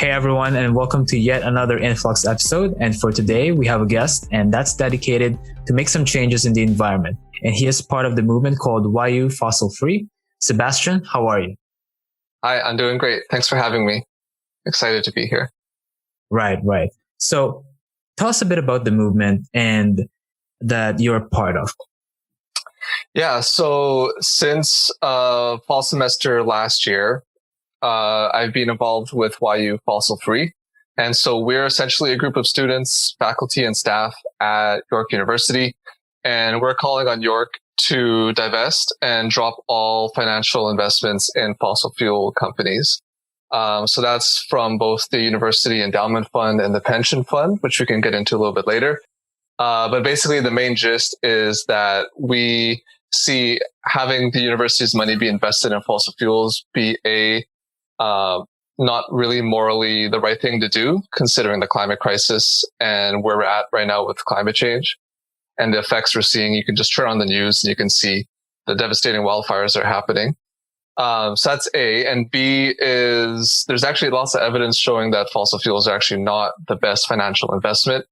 Hey everyone, and welcome to yet another InFlux episode. And for today, we have a guest, and that's dedicated to make some changes in the environment. And he is part of the movement called YU Fossil Free. Sebastian, how are you? Hi, I'm doing great. Thanks for having me. Excited to be here. Right. So tell us a bit about the movement and that you're a part of. Yeah, so since fall semester last year, I've been involved with YU Fossil Free. And so we're essentially a group of students, faculty, and staff at York University. And we're calling on York to divest and drop all financial investments in fossil fuel companies. So that's from both the University Endowment Fund and the Pension Fund, which we can get into a little bit later. But basically, the main gist is that we see having the university's money be invested in fossil fuels be not really morally the right thing to do, considering the climate crisis and where we're at right now with climate change and the effects we're seeing. You can just turn on the news and you can see the devastating wildfires that are happening. So that's A. And B is there's actually lots of evidence showing that fossil fuels are actually not the best financial investment.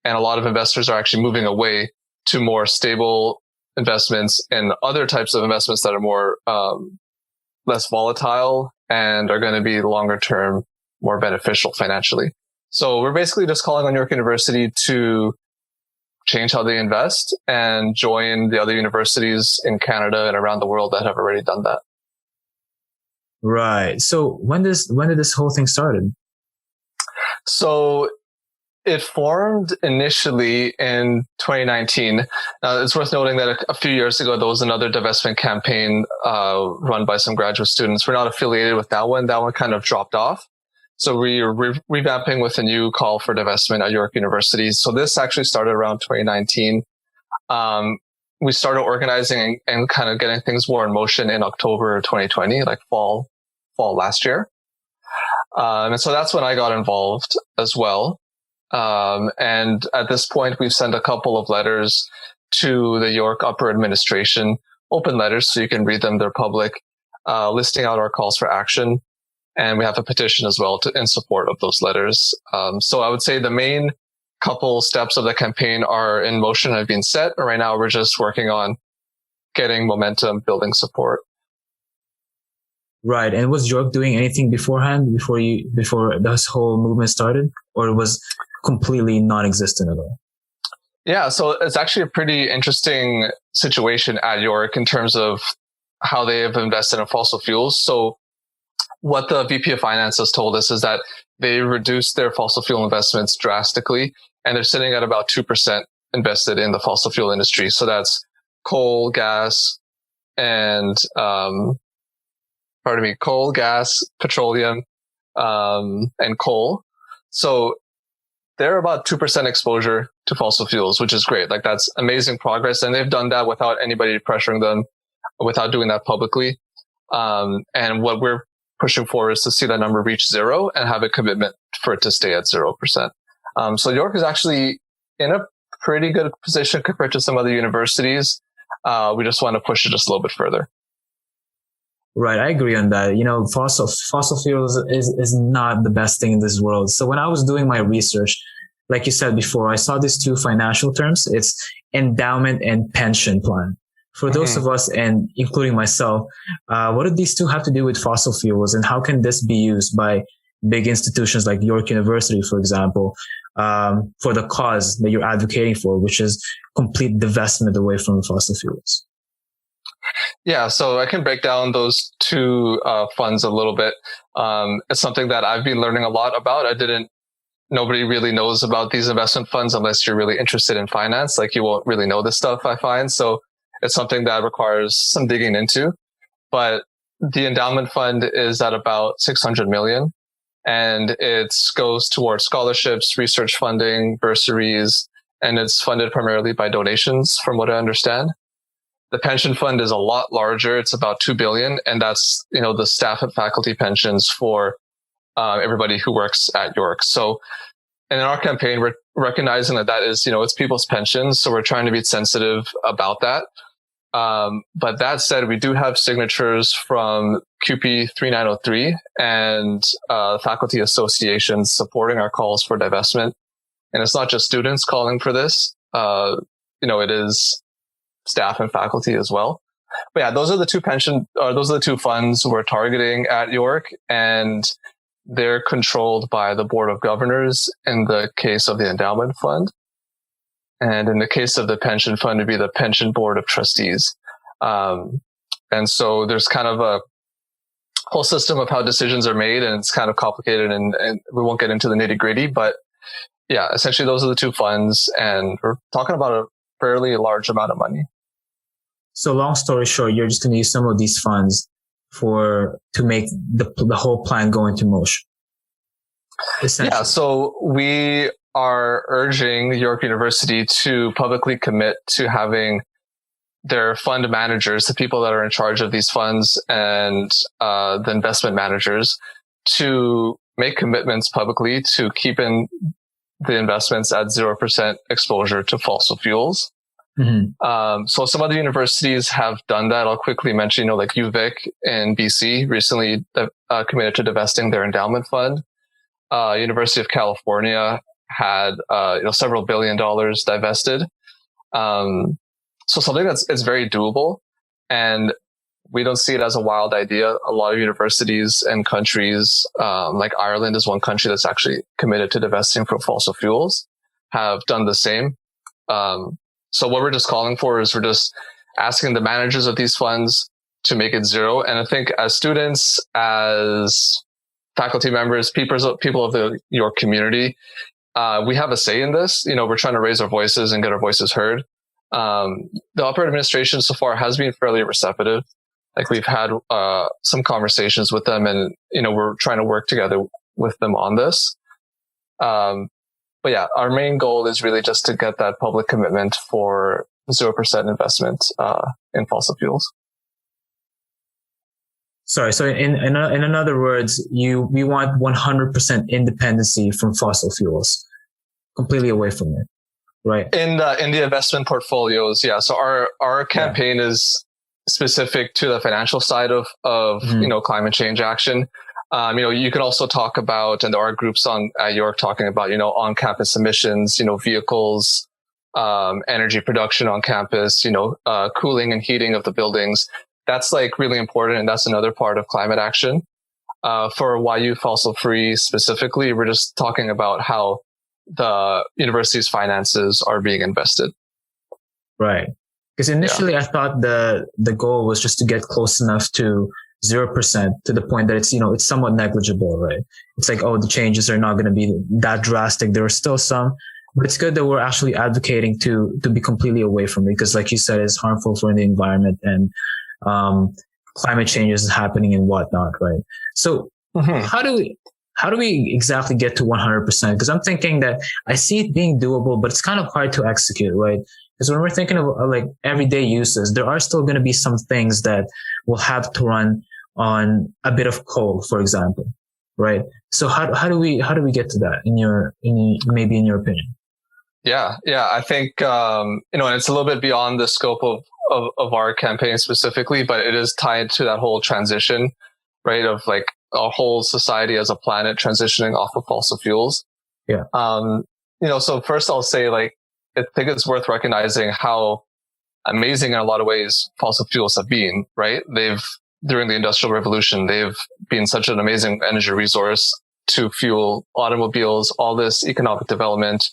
And a lot of investors are actually moving away to more stable investments and other types of investments that are more less volatile and are going to be longer term, more beneficial financially. So we're basically just calling on York University to change how they invest and join the other universities in Canada and around the world that have already done that. Right. So when did this whole thing started? So it formed initially in 2019. It's worth noting that a few years ago, there was another divestment campaign run by some graduate students. We're not affiliated with that one. That one kind of dropped off. So we're revamping with a new call for divestment at York University. So this actually started around 2019. We started organizing and kind of getting things more in motion in October 2020, like fall last year. And so that's when I got involved as well. And at this point, we've sent a couple of letters to the York upper administration, open letters, so you can read them. They're public, listing out our calls for action. And we have a petition as well in support of those letters. So I would say the main couple steps of the campaign are in motion, have been set. And right now, we're just working on getting momentum, building support. Right. And was York doing anything beforehand, before this whole movement started, or it was completely non-existent at all? Yeah, so it's actually a pretty interesting situation at York in terms of how they have invested in fossil fuels. So what the VP of Finance has told us is that they reduced their fossil fuel investments drastically, and they're sitting at about 2% invested in the fossil fuel industry. So that's coal, gas, and coal, gas, petroleum, and coal. So they're about 2% exposure to fossil fuels, which is great. Like, that's amazing progress. And they've done that without anybody pressuring them, without doing that publicly. And what we're pushing for is to see that number reach zero and have a commitment for it to stay at 0%. So York is actually in a pretty good position compared to some other universities. We just want to push it just a little bit further. Right. I agree on that. Fossil fuels is not the best thing in this world. So when I was doing my research, like you said before, I saw these two financial terms. It's endowment and pension plan. For those of us, and including myself, what do these two have to do with fossil fuels, and how can this be used by big institutions like York University, for example, for the cause that you're advocating for, which is complete divestment away from fossil fuels? Yeah, so I can break down those two funds a little bit. It's something that I've been learning a lot about. Nobody really knows about these investment funds unless you're really interested in finance. Like, you won't really know this stuff, I find. So it's something that requires some digging into. But the endowment fund is at about 600 million, and it goes towards scholarships, research funding, bursaries, and it's funded primarily by donations, from what I understand. The pension fund is a lot larger. It's about 2 billion. And that's, the staff and faculty pensions for everybody who works at York. So in our campaign, we're recognizing that is, it's people's pensions. So we're trying to be sensitive about that. But that said, we do have signatures from QP 3903 and faculty associations supporting our calls for divestment. And it's not just students calling for this. It is staff and faculty as well. But yeah, those are the two funds we're targeting at York, and they're controlled by the Board of Governors in the case of the endowment fund. And in the case of the pension fund, it'd be the pension board of trustees. And so there's kind of a whole system of how decisions are made, and it's kind of complicated, and we won't get into the nitty gritty, but yeah, essentially those are the two funds, and we're talking about a fairly large amount of money. So long story short, you're just going to use some of these funds to make the whole plan go into motion. Yeah. So we are urging York University to publicly commit to having their fund managers, the people that are in charge of these funds, and the investment managers, to make commitments publicly to keeping the investments at 0% exposure to fossil fuels. Mm-hmm. So some other universities have done that. I'll quickly mention, like UVic in BC recently committed to divesting their endowment fund. University of California had several $1 billion divested. So something it's very doable, and we don't see it as a wild idea. A lot of universities and countries, like Ireland is one country that's actually committed to divesting from fossil fuels, have done the same. So what we're just calling for is we're just asking the managers of these funds to make it zero. And I think as students, as faculty members, people of your community, we have a say in this. We're trying to raise our voices and get our voices heard. The upper administration so far has been fairly receptive. Like we've had some conversations with them, and we're trying to work together with them on this. But yeah, our main goal is really just to get that public commitment for 0% investment in fossil fuels. Sorry. So in other words, we want 100% independency from fossil fuels, completely away from it, right? In the investment portfolios, yeah. So our campaign is specific to the financial side of mm-hmm. Climate change action. You can also talk about, and there are groups at York talking about, on-campus emissions, vehicles, energy production on campus, cooling and heating of the buildings. That's like really important, and that's another part of climate action. For YU Fossil Free specifically, we're just talking about how the university's finances are being invested. Right. Because initially I thought the goal was just to get close enough to 0% to the point that it's, it's somewhat negligible, right? It's like, the changes are not going to be that drastic. There are still some, but it's good that we're actually advocating to be completely away from it. Because like you said, it's harmful for the environment, and climate change is happening and whatnot, right? So mm-hmm. How do we exactly get to 100%? Because I'm thinking that I see it being doable, but it's kind of hard to execute, right? Because when we're thinking of like everyday uses, there are still going to be some things that will have to run on a bit of coal, for example, right? So how do we get to that in your opinion? Yeah. I think and it's a little bit beyond the scope of our campaign specifically, but it is tied to that whole transition, right? Of like our whole society as a planet transitioning off of fossil fuels. Yeah. So first I'll say, like, I think it's worth recognizing how amazing in a lot of ways fossil fuels have been, right? During the Industrial Revolution, they've been such an amazing energy resource to fuel automobiles, all this economic development,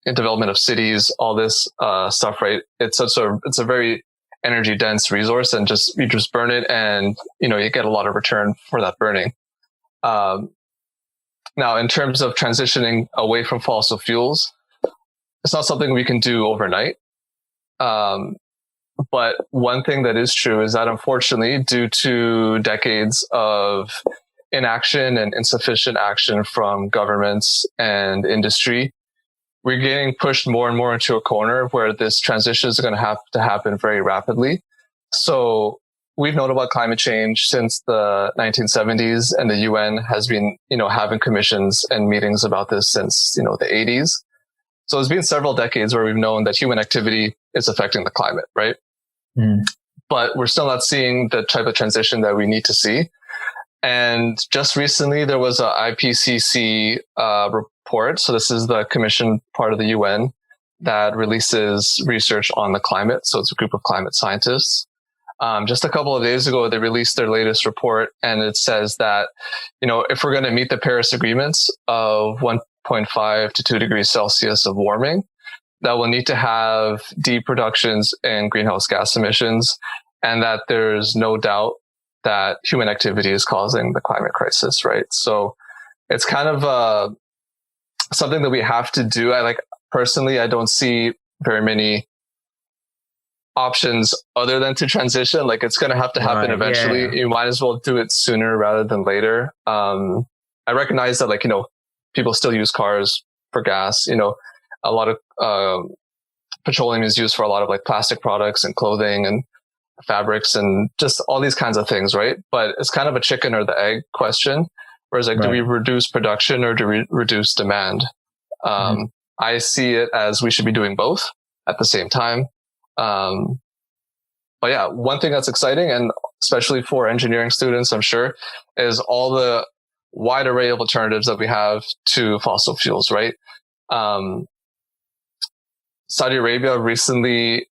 development of cities, all this stuff, right? It's a very energy dense resource, and you just burn it, and you get a lot of return for that burning. Now, in terms of transitioning away from fossil fuels, it's not something we can do overnight. But one thing that is true is that, unfortunately, due to decades of inaction and insufficient action from governments and industry, we're getting pushed more and more into a corner where this transition is going to have to happen very rapidly. So we've known about climate change since the 1970s, and the UN has been, having commissions and meetings about this since, the 80s. So it's been several decades where we've known that human activity is affecting the climate, right? Mm. but we're still not seeing the type of transition that we need to see. And just recently, there was a IPCC report. So this is the commission part of the UN that releases research on the climate. So it's a group of climate scientists. Just a couple of days ago, they released their latest report, and it says that, if we're going to meet the Paris agreements of 1.5 to 2 degrees Celsius of warming, that we'll need to have deep reductions in greenhouse gas emissions, and that there's no doubt that human activity is causing the climate crisis, right? So it's kind of something that we have to do. Personally, I don't see very many options other than to transition. Like, it's going to have to happen eventually. Yeah. You might as well do it sooner rather than later. I recognize that, people still use cars for gas. A lot of petroleum is used for a lot of plastic products and clothing and fabrics and just all these kinds of things, right? But it's kind of a chicken or the egg question. Whereas do we reduce production or do we reduce demand? I see it as we should be doing both at the same time. But yeah, one thing that's exciting, and especially for engineering students, I'm sure, is all the wide array of alternatives that we have to fossil fuels, right? Saudi Arabia recently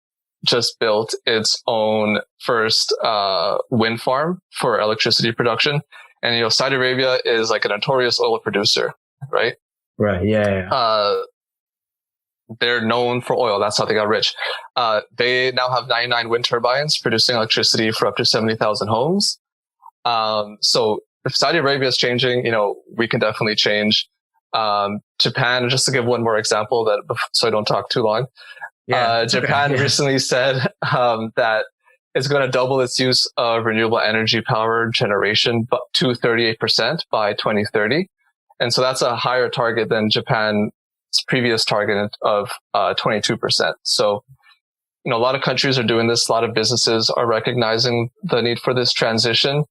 just built its own first wind farm for electricity production. And, Saudi Arabia is a notorious oil producer, right? Right, yeah. They're known for oil. That's how they got rich. They now have 99 wind turbines producing electricity for up to 70,000 homes. So if Saudi Arabia is changing, we can definitely change. Japan, just to give one more example, so I don't talk too long. Yeah, Japan recently said that it's going to double its use of renewable energy power generation to 38% by 2030. And so that's a higher target than Japan's previous target of 22%. So, a lot of countries are doing this. A lot of businesses are recognizing the need for this transition.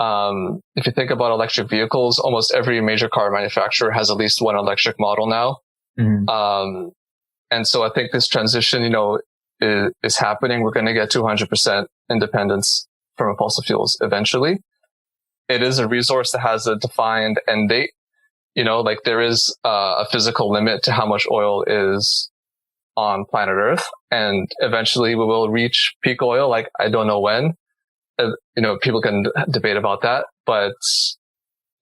If you think about electric vehicles, almost every major car manufacturer has at least one electric model now. Mm-hmm. And so I think this transition, is happening. We're going to get to 100% independence from fossil fuels eventually. It is a resource that has a defined end date. There is a physical limit to how much oil is on planet Earth. And eventually we will reach peak oil. I don't know when. People can debate about that. But,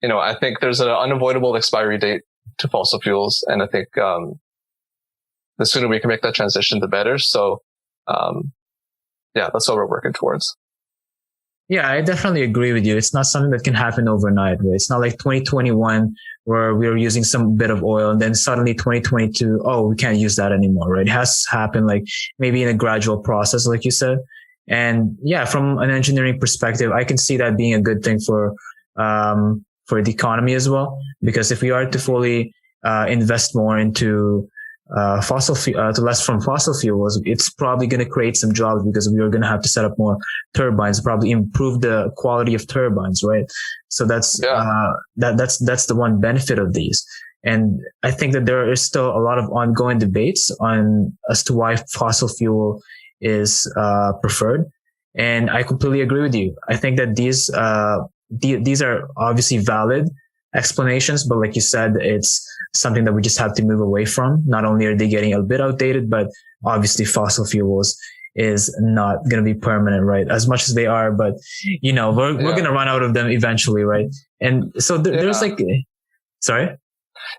I think there's an unavoidable expiry date to fossil fuels. And I think the sooner we can make that transition, the better. So, that's what we're working towards. Yeah, I definitely agree with you. It's not something that can happen overnight, right? It's not like 2021 where we were using some bit of oil and then suddenly 2022, we can't use that anymore, right? It has to happen maybe in a gradual process, like you said. And yeah, from an engineering perspective, I can see that being a good thing for the economy as well. Because if we are to fully invest more into to less from fossil fuels, it's probably going to create some jobs because we are going to have to set up more turbines, probably improve the quality of turbines, right? So that's the one benefit of these. And I think that there is still a lot of ongoing debates as to why fossil fuel is preferred. And I completely agree with you. I think that these are obviously valid explanations, but like you said, it's something that we just have to move away from. Not only are they getting a bit outdated, but obviously fossil fuels is not going to be permanent, right? As much as they are, but we're going to run out of them eventually, right? And so there's sorry.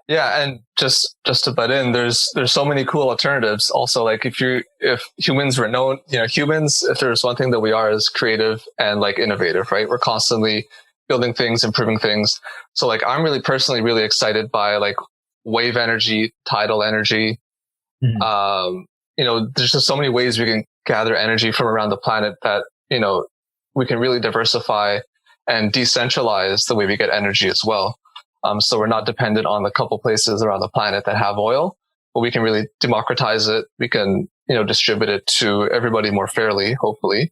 Yeah, and just to butt in, there's so many cool alternatives. Also, if humans were known, humans, if there's one thing that we are, is creative and innovative, right? We're constantly building things, improving things. So I'm really personally really excited by wave energy, tidal energy. Mm-hmm. There's just so many ways we can gather energy from around the planet that, we can really diversify and decentralize the way we get energy as well. So we're not dependent on the couple places around the planet that have oil, but we can really democratize it. We can, distribute it to everybody more fairly, hopefully.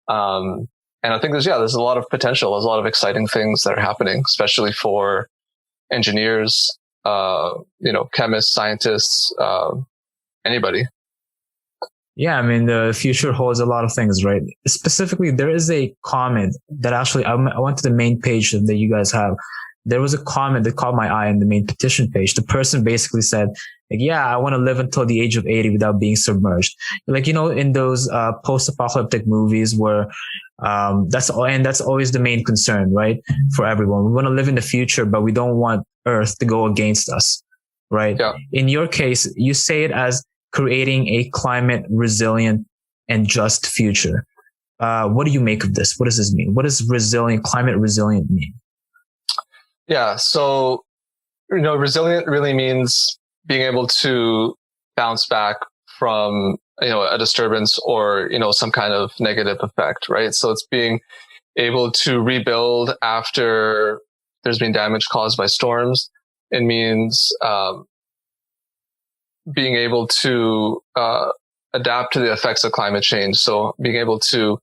And I think there's a lot of potential. There's a lot of exciting things that are happening, especially for engineers, chemists, scientists, anybody. Yeah, I mean, the future holds a lot of things, right? Specifically, there is a comment that actually, I went to the main page that you guys have. There was a comment that caught my eye on the main petition page. The person basically said, like, yeah, I want to live until the age of 80 without being submerged. Like, in those, post-apocalyptic movies where, that's always the main concern, right? For everyone. We want to live in the future, but we don't want Earth to go against us, right? Yeah. In your case, you say it as creating a climate resilient and just future. What do you make of this? What does this mean? What does climate resilient mean? Yeah. So, resilient really means being able to bounce back from, a disturbance or, some kind of negative effect, right? So it's being able to rebuild after there's been damage caused by storms. It means, being able to adapt to the effects of climate change. So being able to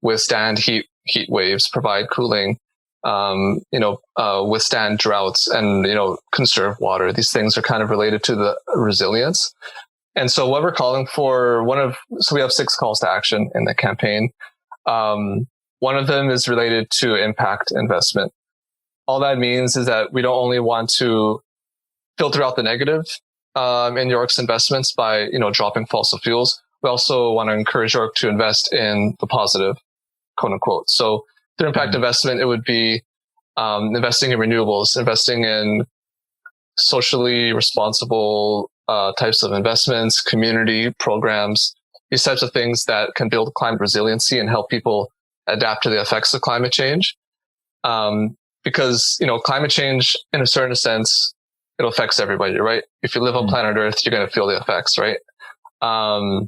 withstand heat waves, provide cooling, withstand droughts, and conserve water. These things are kind of related to the resilience. And so what we're calling for, so we have 6 calls to action in the campaign. One of them is related to impact investment. All that means is that we don't only want to filter out the negative in York's investments by, dropping fossil fuels. We also want to encourage York to invest in the positive, quote unquote. So through impact investment, it would be investing in renewables, investing in socially responsible types of investments, community programs, these types of things that can build climate resiliency and help people adapt to the effects of climate change. Because, climate change, in a certain sense, it affects everybody, right? If you live on planet Earth, you're going to feel the effects, right?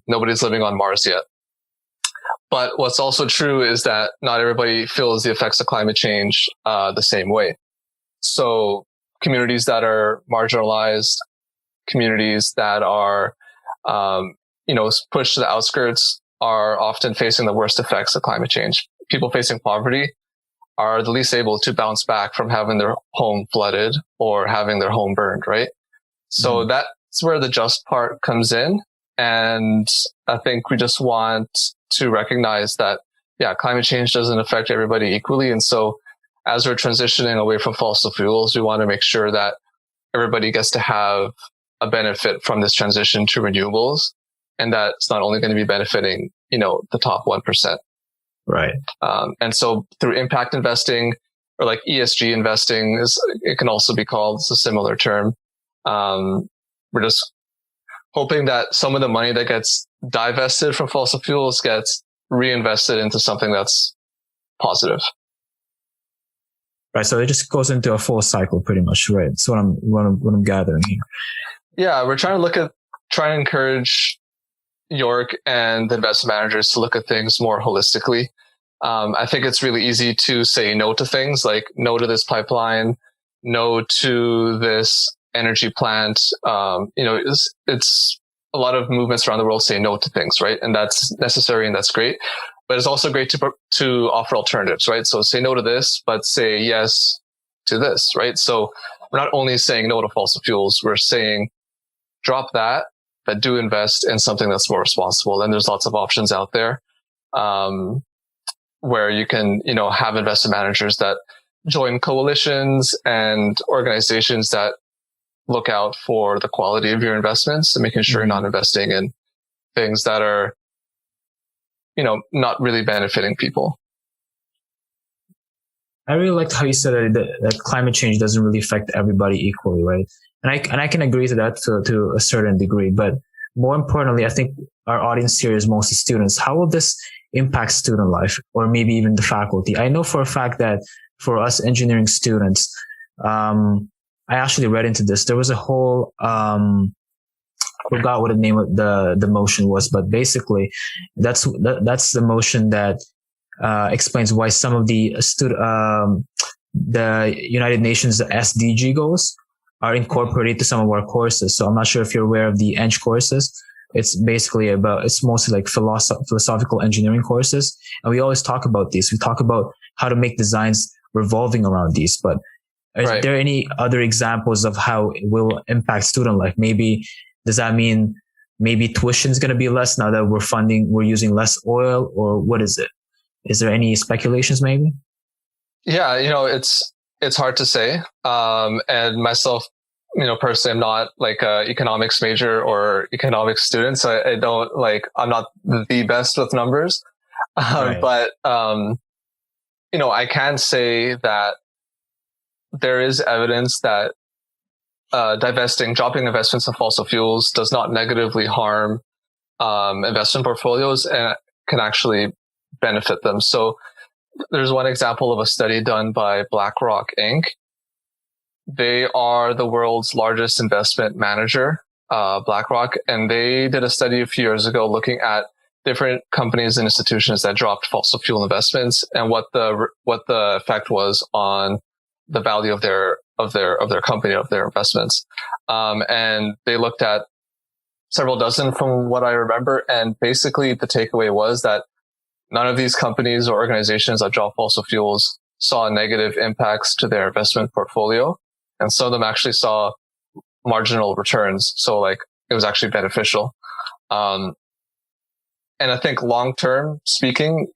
Nobody's living on Mars yet. But what's also true is that not everybody feels the effects of climate change the same way. So communities that are marginalized, communities that are, pushed to the outskirts are often facing the worst effects of climate change. People facing poverty are the least able to bounce back from having their home flooded or having their home burned, right? So that's where the just part comes in. And I think we just want to recognize that, climate change doesn't affect everybody equally. And so as we're transitioning away from fossil fuels, we want to make sure that everybody gets to have a benefit from this transition to renewables. And that's not only going to be benefiting, the top 1%. Right. And so through impact investing or like ESG investing, it can also be called, it's a similar term. We're just hoping that some of the money that gets divested from fossil fuels gets reinvested into something that's positive. Right. So it just goes into a full cycle pretty much, right? That's what I'm gathering here. Yeah. We're trying to encourage York and the investment managers to look at things more holistically. I think it's really easy to say no to things like no to this pipeline, no to this energy plant. It's a lot of movements around the world say no to things, right? And that's necessary and that's great. But it's also great to offer alternatives, right? So say no to this, but say yes to this, right? So we're not only saying no to fossil fuels, we're saying drop that, but do invest in something that's more responsible. And there's lots of options out there where you can, have investment managers that join coalitions and organizations that look out for the quality of your investments and making sure you're not investing in things that are, not really benefiting people. I really liked how you said that climate change doesn't really affect everybody equally, right? And I can agree to that to a certain degree. But more importantly, I think our audience here is mostly students. How will this impact student life or maybe even the faculty? I know for a fact that for us engineering students, I actually read into this. There was a whole, forgot what the name of the motion was, but basically that's the motion that explains why some of the the United Nations SDG goals are incorporated to some of our courses. So I'm not sure if you're aware of the Eng courses. It's mostly like philosophical engineering courses. And we always talk about these. We talk about how to make designs revolving around these. But are there any other examples of how it will impact student life? Maybe does that mean maybe tuition is going to be less now that we're using less oil, or what is it? Is there any speculations maybe? Yeah, it's hard to say. And myself, personally, I'm not like a economics major or economics student, so I don't like, I'm not the best with numbers. Right. But I can say that there is evidence that dropping investments in fossil fuels does not negatively harm investment portfolios and can actually benefit them. So there's one example of a study done by BlackRock Inc. They are the world's largest investment manager, BlackRock, and they did a study a few years ago looking at different companies and institutions that dropped fossil fuel investments and what the effect was on the value of their company, of their investments. And they looked at several dozen from what I remember. And basically the takeaway was that none of these companies or organizations that drop fossil fuels saw negative impacts to their investment portfolio. And some of them actually saw marginal returns. So like it was actually beneficial. And I think long-term speaking,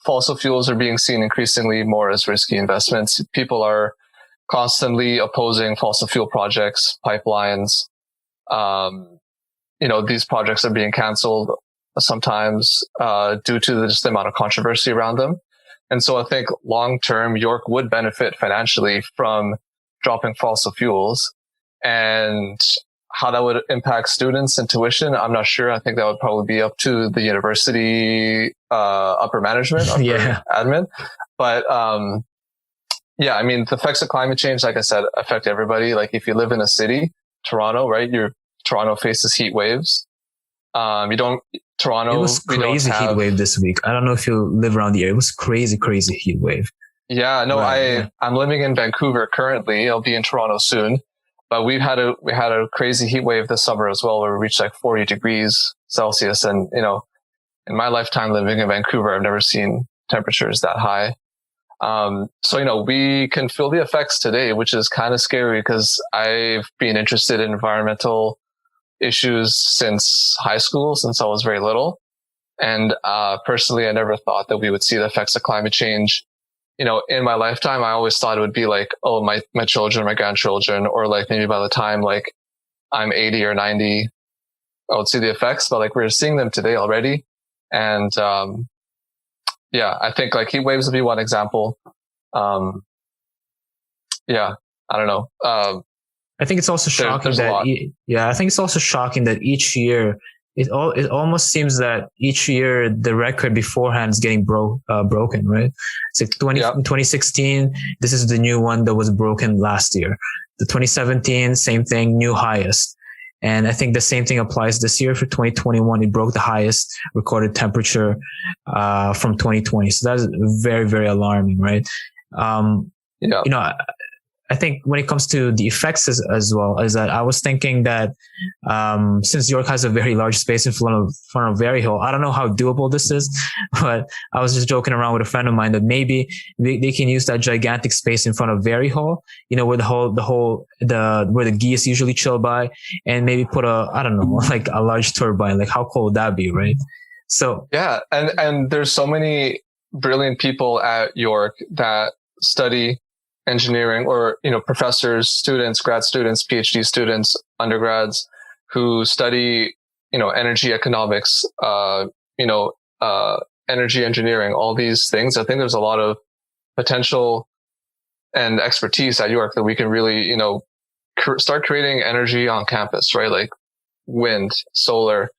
fossil fuels are being seen increasingly more as risky investments. People are constantly opposing fossil fuel projects, pipelines. These projects are being canceled sometimes due to just the amount of controversy around them. And so I think long-term, York would benefit financially from dropping fossil fuels. And how that would impact students and tuition, I'm not sure. I think that would probably be up to the university upper management, admin. But yeah, I mean, the effects of climate change, like I said, affect everybody. Like if you live in a city, Toronto, right? Toronto faces heat waves. Toronto. It was crazy heat wave this week. I don't know if you live around the area. It was crazy heat wave. Yeah, no, I'm living in Vancouver currently. I'll be in Toronto soon. But we had a crazy heat wave this summer as well, where we reached like 40 degrees Celsius. And, in my lifetime living in Vancouver, I've never seen temperatures that high. So, we can feel the effects today, which is kind of scary because I've been interested in environmental issues since high school, since I was very little. And, personally, I never thought that we would see the effects of climate change in my lifetime. I always thought it would be like, oh, my children, my grandchildren, or like maybe by the time like I'm 80 or 90, I would see the effects, but like we're seeing them today already. And, yeah, I think like heat waves would be one example. Yeah, I don't know. I think it's also shocking I think it's also shocking that each year it almost seems that each year the record beforehand is getting broken, right? It's like 2016, this is the new one that was broken last year. The 2017, same thing, new highest. And I think the same thing applies this year for 2021. It broke the highest recorded temperature from 2020. So that is very, very alarming, right? I think when it comes to the effects as well, is that I was thinking that since York has a very large space in front of Very Hill, I don't know how doable this is, but I was just joking around with a friend of mine that maybe they can use that gigantic space in front of Very Hill, where where the geese usually chill by, and maybe put like a large turbine. Like how cool would that be, right? So yeah, and there's so many brilliant people at York that study engineering, or professors, students, grad students, PhD students, undergrads who study energy economics, energy engineering, all these things. I think there's a lot of potential and expertise at York that we can really start creating energy on campus, right? Like wind, solar,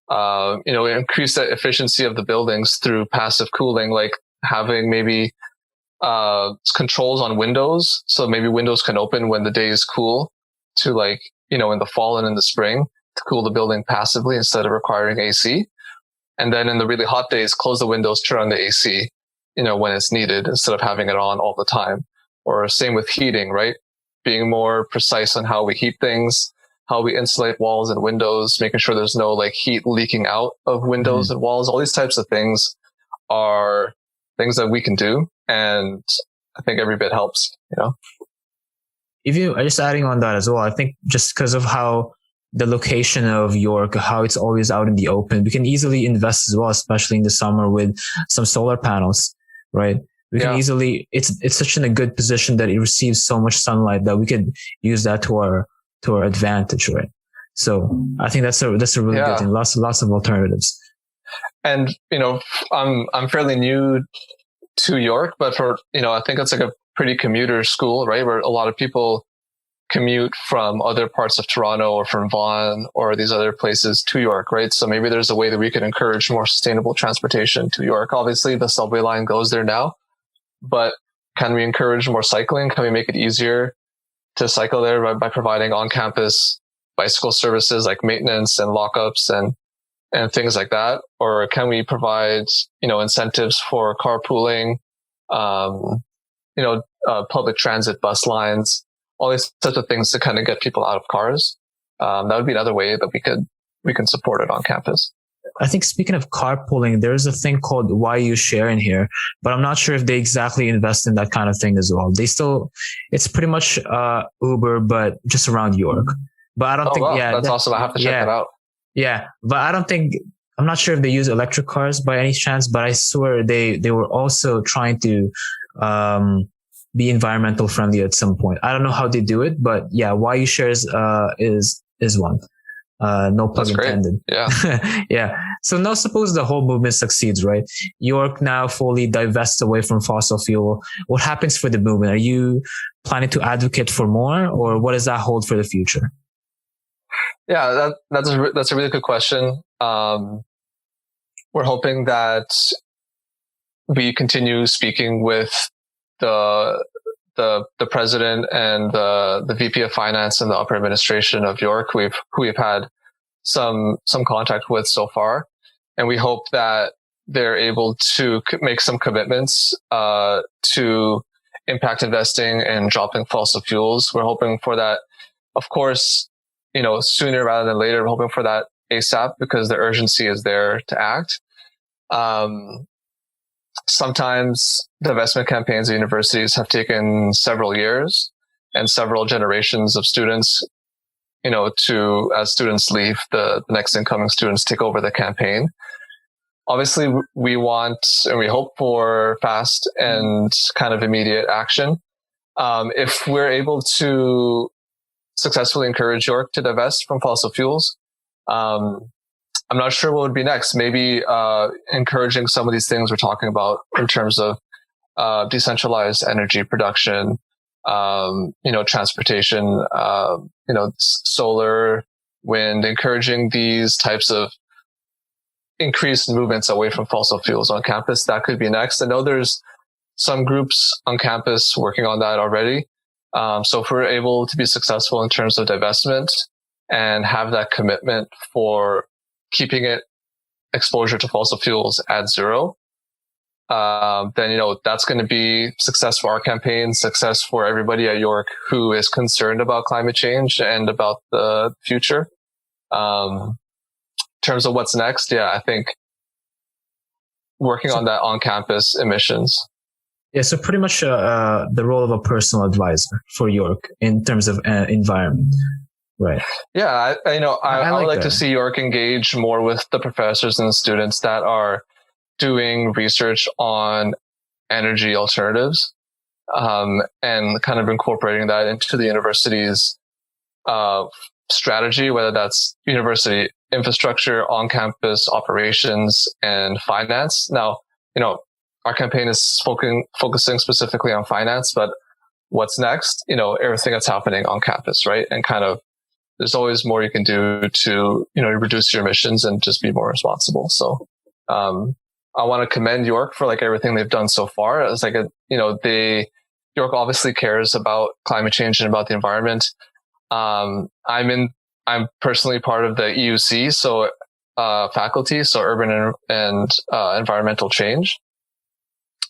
increase the efficiency of the buildings through passive cooling, like having maybe controls on windows. So maybe windows can open when the day is cool to like, in the fall and in the spring to cool the building passively instead of requiring AC. And then in the really hot days, close the windows, turn on the AC, when it's needed instead of having it on all the time. Or same with heating, right? Being more precise on how we heat things, how we insulate walls and windows, making sure there's no like heat leaking out of windows and walls. All these types of things are things that we can do. And I think every bit helps, If you are just adding on that as well, I think just because of how the location of York, how it's always out in the open. We can easily invest as well, especially in the summer with some solar panels, right? We can easily, it's such in a good position that it receives so much sunlight that we could use that to our advantage, right? So I think that's a really good thing. Lots of alternatives. And, I'm fairly new to York, but I think it's like a pretty commuter school, right? Where a lot of people commute from other parts of Toronto or from Vaughan or these other places to York, right? So maybe there's a way that we could encourage more sustainable transportation to York. Obviously, the subway line goes there now, but can we encourage more cycling? Can we make it easier to cycle there by providing on-campus bicycle services like maintenance and lockups and things like that? Or can we provide, incentives for carpooling, public transit bus lines, all these sorts of things to kind of get people out of cars? That would be another way that we can support it on campus. I think speaking of carpooling, there's a thing called YU Share in here, but I'm not sure if they exactly invest in that kind of thing as well. It's pretty much Uber, but just around York. But I don't think, wow, that's awesome. I have to check that out. Yeah, but I'm not sure if they use electric cars by any chance, but I swear they were also trying to be environmental friendly at some point. I don't know how they do it, but yeah, YU Shares is one. No pun intended. Yeah. Yeah. So now suppose the whole movement succeeds, right? York now fully divests away from fossil fuel. What happens for the movement? Are you planning to advocate for more, or what does that hold for the future? Yeah, that's a really good question. We're hoping that we continue speaking with the president and the VP of Finance and the upper administration of York, who we've had some contact with so far, and we hope that they're able to make some commitments to impact investing and dropping fossil fuels. We're hoping for that, of course, sooner rather than later. We're hoping for that ASAP because the urgency is there to act. Sometimes the investment campaigns at universities have taken several years and several generations of students, as students leave, the next incoming students take over the campaign. Obviously, we want and we hope for fast and kind of immediate action. If we're able to successfully encourage York to divest from fossil fuels, I'm not sure what would be next. Maybe encouraging some of these things we're talking about in terms of decentralized energy production, transportation, solar, wind, encouraging these types of increased movements away from fossil fuels on campus. That could be next. I know there's some groups on campus working on that already. So if we're able to be successful in terms of divestment and have that commitment for keeping it exposure to fossil fuels at zero, then, that's going to be success for our campaign, success for everybody at York who is concerned about climate change and about the future. In terms of what's next, I think working on that on-campus emissions. Yeah, so pretty much the role of a personal advisor for York in terms of environment. Right. Yeah, I would like to see York engage more with the professors and the students that are doing research on energy alternatives, and kind of incorporating that into the university's strategy, whether that's university infrastructure, on-campus operations, and finance. Now, our campaign is focusing specifically on finance, but what's next? Everything that's happening on campus, right? And kind of there's always more you can do to, reduce your emissions and just be more responsible. So, I want to commend York for everything they've done so far. It's York obviously cares about climate change and about the environment. I'm personally part of the EUC, so, faculty, so urban and environmental change,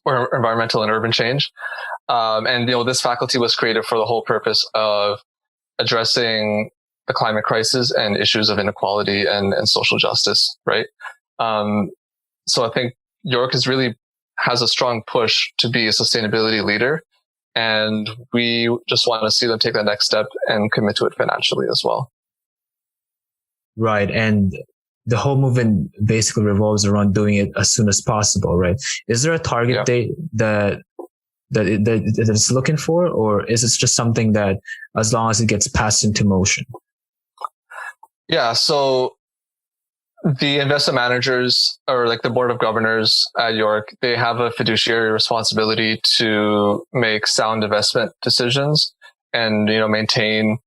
or environmental and urban change. And this faculty was created for the whole purpose of addressing the climate crisis and issues of inequality and social justice, right? So I think York has a strong push to be a sustainability leader, and we just want to see them take that next step and commit to it financially as well. Right. And the whole movement basically revolves around doing it as soon as possible, right? Is there a target Yeah. date that it's looking for, or is it just something that as long as it gets passed into motion? Yeah. So the investment managers, or like the board of governors at York, they have a fiduciary responsibility to make sound investment decisions and, maintain,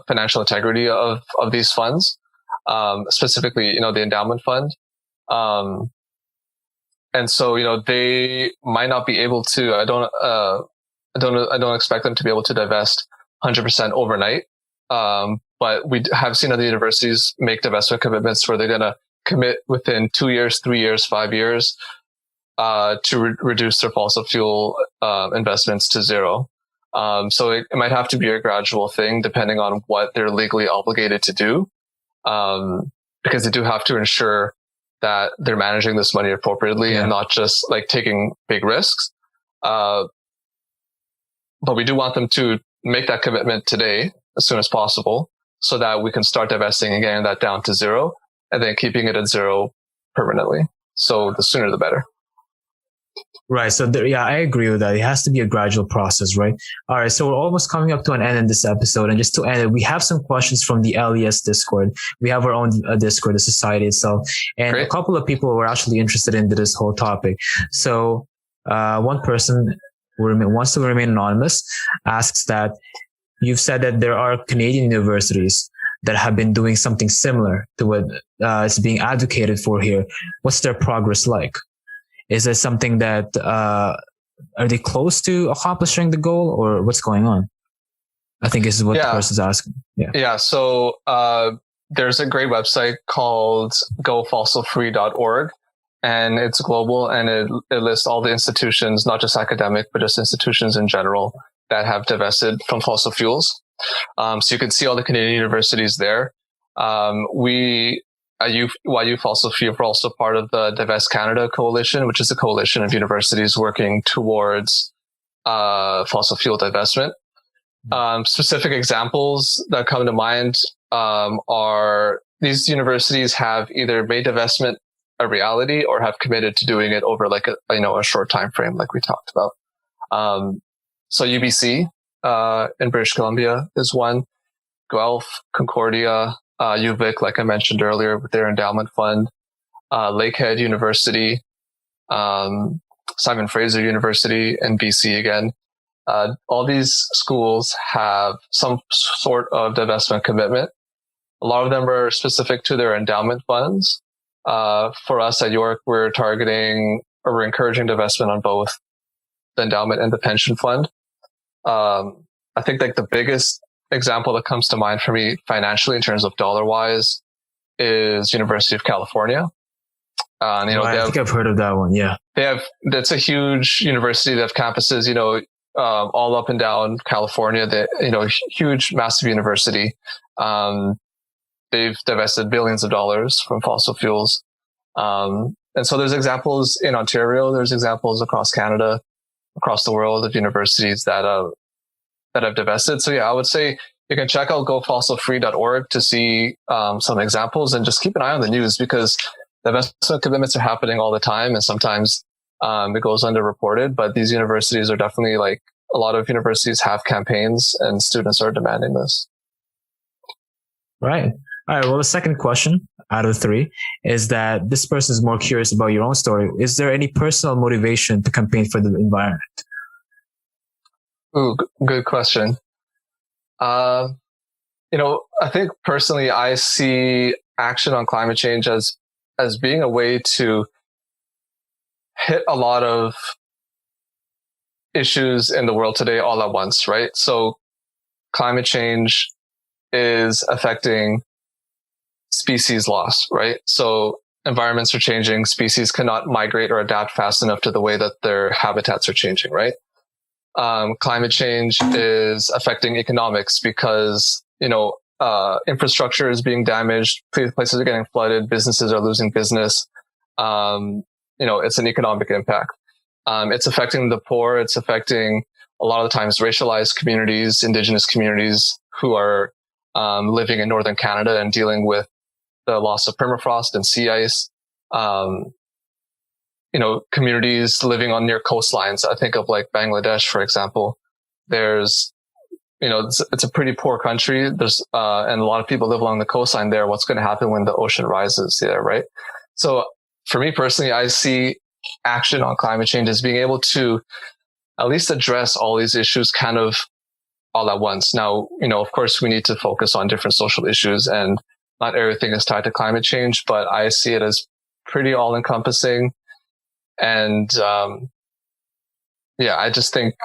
financial integrity of these funds, specifically, the endowment fund. And so, they might not be able to, I don't expect them to be able to divest 100% overnight. But we have seen other universities make divestment commitments where they're going to commit within 2 years, 3 years, 5 years, to reduce their fossil fuel investments to zero. So it might have to be a gradual thing depending on what they're legally obligated to do, because they do have to ensure that they're managing this money appropriately and not just like taking big risks. But we do want them to make that commitment today as soon as possible so that we can start divesting and getting that down to zero and then keeping it at zero permanently. So the sooner the better. Right. So I agree with that. It has to be a gradual process, right? All right. So we're almost coming up to an end in this episode. And just to end it, we have some questions from the LES Discord. We have our own Discord, the society itself. And Great. A couple of people were actually interested in this whole topic. So one person who wants to remain anonymous asks that you've said that there are Canadian universities that have been doing something similar to what is being advocated for here. What's their progress like? Is it something that, are they close to accomplishing the goal, or what's going on? I think this is what the person's asking. Yeah. So, there's a great website called gofossilfree.org, and it's global, and it lists all the institutions, not just academic, but just institutions in general that have divested from fossil fuels. So you can see all the Canadian universities there. We at YU Fossil Free are also part of the Divest Canada Coalition, which is a coalition of universities working towards fossil fuel divestment. Specific examples that come to mind are these universities have either made divestment a reality or have committed to doing it over like a short time frame, like we talked about. So UBC in British Columbia is one. Guelph, Concordia, UVic, like I mentioned earlier, with their endowment fund, Lakehead University, Simon Fraser University in BC again. All these schools have some sort of divestment commitment. A lot of them are specific to their endowment funds. For us at York, we're encouraging divestment on both the endowment and the pension fund. I think like the biggest example that comes to mind for me financially in terms of dollar wise is University of California. I think I've heard of that one. Yeah. That's a huge university. They have campuses, all up and down California. Huge, massive university. They've divested billions of dollars from fossil fuels. And so there's examples in Ontario. There's examples across Canada, across the world of universities that have divested. So I would say you can check out gofossilfree.org to see some examples, and just keep an eye on the news, because divestment commitments are happening all the time, and sometimes it goes underreported. But these universities are definitely, like a lot of universities have campaigns, and students are demanding this. Right. All right. Well, the second question out of 3 is that this person is more curious about your own story. Is there any personal motivation to campaign for the environment? Ooh, good question. I think personally, I see action on climate change as being a way to hit a lot of issues in the world today all at once, right? So climate change is affecting species loss, right? So environments are changing, species cannot migrate or adapt fast enough to the way that their habitats are changing, right? Climate change is affecting economics because, infrastructure is being damaged, places are getting flooded, businesses are losing business. It's an economic impact. It's affecting the poor. It's affecting a lot of the times racialized communities, indigenous communities who are living in northern Canada and dealing with the loss of permafrost and sea ice. Communities living on near coastlines. I think of like Bangladesh, for example. There's, it's a pretty poor country. There's, and a lot of people live along the coastline there. What's going to happen when the ocean rises there, right? So for me personally, I see action on climate change as being able to at least address all these issues kind of all at once. Now, of course, we need to focus on different social issues, and not everything is tied to climate change, but I see it as pretty all encompassing. And I just think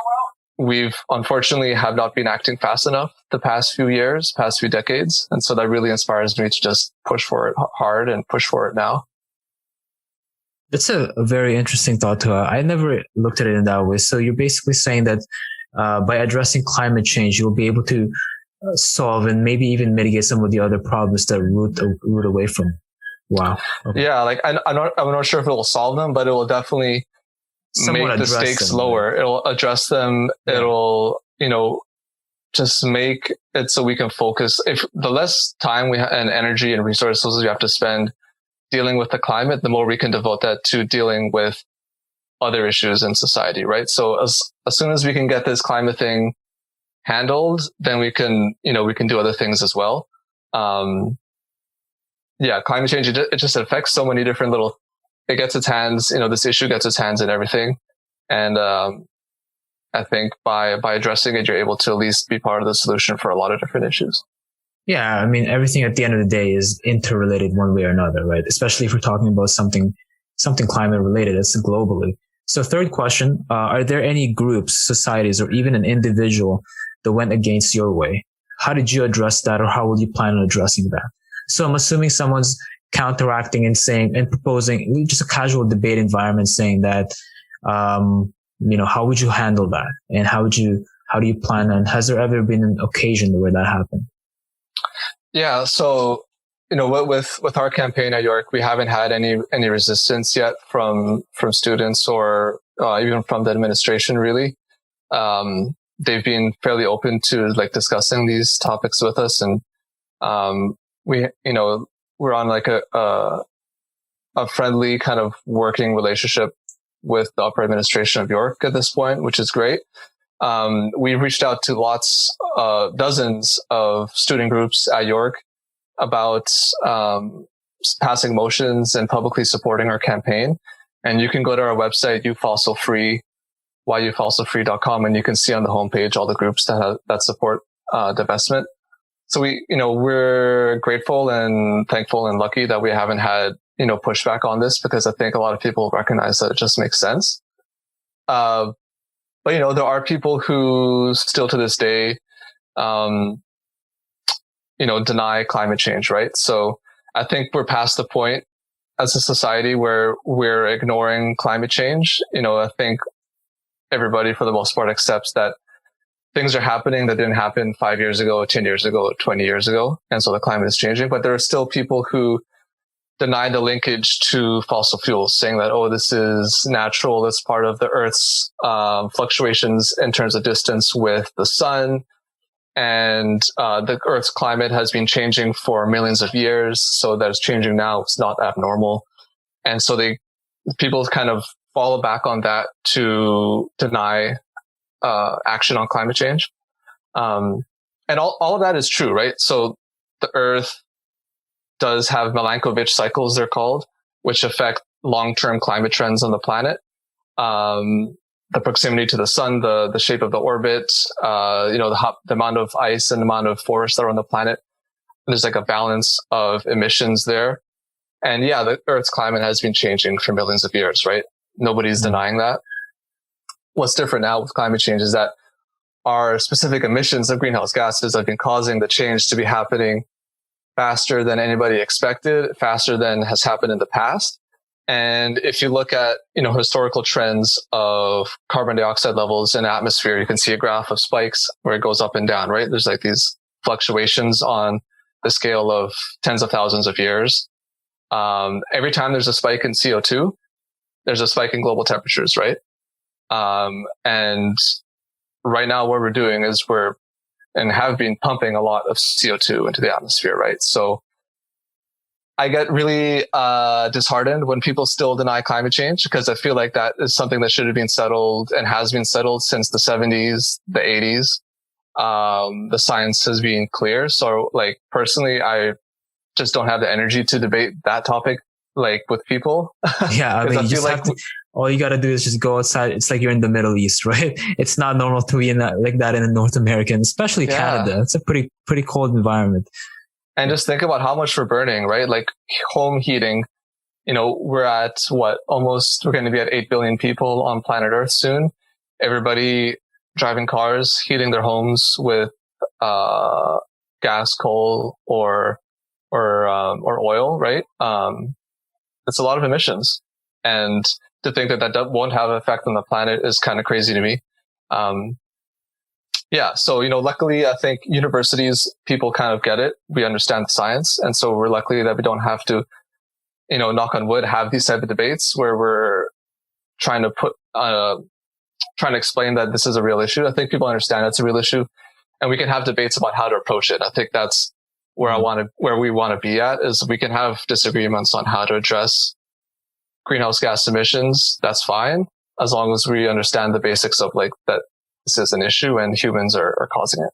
we've unfortunately have not been acting fast enough the past few years, past few decades. And so that really inspires me to just push for it hard and push for it now. That's a very interesting thought to I never looked at it in that way. So you're basically saying that by addressing climate change, you'll be able to solve and maybe even mitigate some of the other problems that root away from. Wow. Okay. Yeah, like I'm not sure if it will solve them, but it will definitely make the stakes lower. It'll address them. Yeah. It'll, just make it so we can focus. If the less time and energy and resources we have to spend dealing with the climate, the more we can devote that to dealing with other issues in society, right? So as soon as we can get this climate thing handled, then we can do other things as well. Climate change, it just affects so many different it gets its hands, this issue gets its hands in everything. And I think by addressing it, you're able to at least be part of the solution for a lot of different issues. Yeah, I mean, everything at the end of the day is interrelated one way or another, right? Especially if we're talking about something climate related, it's globally. So third question, are there any groups, societies, or even an individual that went against your way? How did you address that, or how will you plan on addressing that? So I'm assuming someone's counteracting and saying and proposing just a casual debate environment saying that, how would you handle that? And how do you plan on, has there ever been an occasion where that happened? Yeah. So, with our campaign at York, we haven't had any resistance yet from students or even from the administration, really. They've been fairly open to discussing these topics with us. And, we're on a friendly kind of working relationship with the upper administration of York at this point, which is great. We've reached out to dozens of student groups at York about passing motions and supporting our campaign. And you can go to our website, yufossilfree.com, and you can see on the homepage all the groups that support divestment. So we're grateful and thankful and lucky that we haven't had, pushback on this, because I think a lot of people recognize that it just makes sense. But there are people who still to this day, deny climate change, right? So I think we're past the point as a society where we're ignoring climate change. I think everybody for the most part accepts that things are happening that didn't happen 5 years ago, 10 years ago, 20 years ago. And so the climate is changing, but there are still people who deny the linkage to fossil fuels, saying that, this is natural. It's part of the Earth's fluctuations in terms of distance with the sun. And the Earth's climate has been changing for millions of years. So that it's changing now. It's not abnormal. And so people kind of fall back on that to deny action on climate change. And all of that is true, right? So the Earth does have Milankovitch cycles, they're called, which affect long-term climate trends on the planet. The proximity to the sun, the shape of the orbit, the amount of ice and the amount of forest that are on the planet. There's a balance of emissions there. And the Earth's climate has been changing for millions of years, right? Nobody's denying that. What's different now with climate change is that our specific emissions of greenhouse gases have been causing the change to be happening faster than anybody expected, faster than has happened in the past. And if you look at, historical trends of carbon dioxide levels in the atmosphere, you can see a graph of spikes where it goes up and down, right? There's these fluctuations on the scale of tens of thousands of years. Every time there's a spike in CO2, there's a spike in global temperatures, right? And right now what we're doing is we're and have been pumping a lot of CO2 into the atmosphere, right? So I get really disheartened when people still deny climate change, because I feel like that is something that should have been settled and has been settled since the 70s, the 80s. The science has been clear. So like personally, I just don't have the energy to debate that topic like with people. Yeah, I mean, I you just have to, all you got to do is just go outside. It's like you're in the Middle East, right? It's not normal to be in that, like that in North America, especially Canada. It's a pretty cold environment. And just think about how much we're burning, right? Like home heating, we're at we're going to be at 8 billion people on planet Earth soon. Everybody driving cars, heating their homes with gas, coal, or oil, right? It's a lot of emissions, and to think that won't have an effect on the planet is kind of crazy to me. So luckily, I think universities, people kind of get it. We understand the science, and so we're lucky that we don't have to, knock on wood, have these type of debates where we're trying to explain that this is a real issue. I think people understand it's a real issue, and we can have debates about how to approach it. I think that's where we want to be at, is we can have disagreements on how to address greenhouse gas emissions. That's fine, as long as we understand the basics of like that this is an issue and humans are causing it.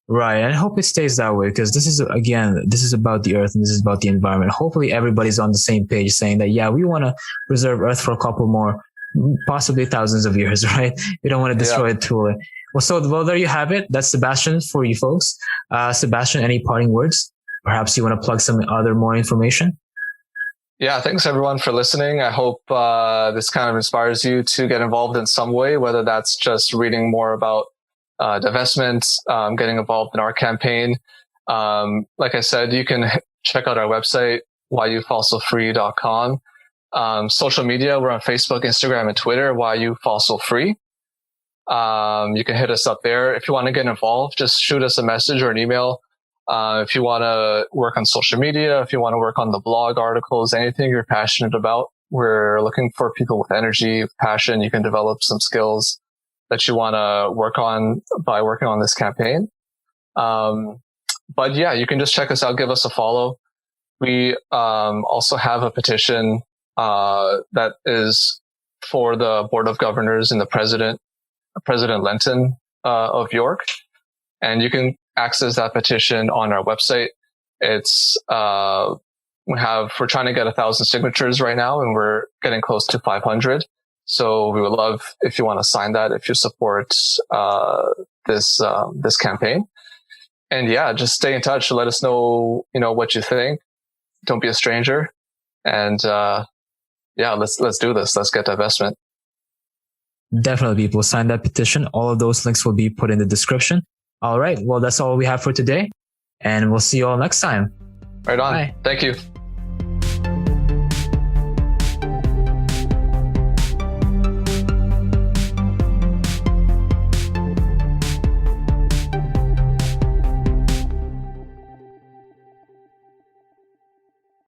Right. And I hope it stays that way, because this is about the earth and this is about the environment. Hopefully everybody's on the same page saying that, yeah, we want to preserve earth for a couple more, possibly thousands of years, right? We don't want to destroy it too early. Well, there you have it. That's Sebastian for you folks. Sebastian, any parting words? Perhaps you want to plug some other more information? Yeah, thanks everyone for listening. I hope this kind of inspires you to get involved in some way, whether that's just reading more about divestment, getting involved in our campaign. Like I said, you can check out our website, yufossilfree.com. Social media, we're on Facebook, Instagram, and Twitter, yufossilfree. You can hit us up there. If you want to get involved, just shoot us a message or an email. If you want to work on social media, if you want to work on the blog articles, anything you're passionate about, we're looking for people with energy, passion. You can develop some skills that you want to work on by working on this campaign. But yeah, you can just check us out, give us a follow. We also have a petition that is for the Board of Governors and the President Lenton of York. And you can access that petition on our website. It's we're trying to get 1,000 signatures right now, and we're getting close to 500. So we would love if you want to sign that, if you support this campaign. And yeah, just stay in touch. Let us know, what you think. Don't be a stranger. And let's do this. Let's get divestment. Definitely, people, sign that petition. All of those links will be put in the description. All right. Well, that's all we have for today, and we'll see you all next time. Right on. Bye. Thank you.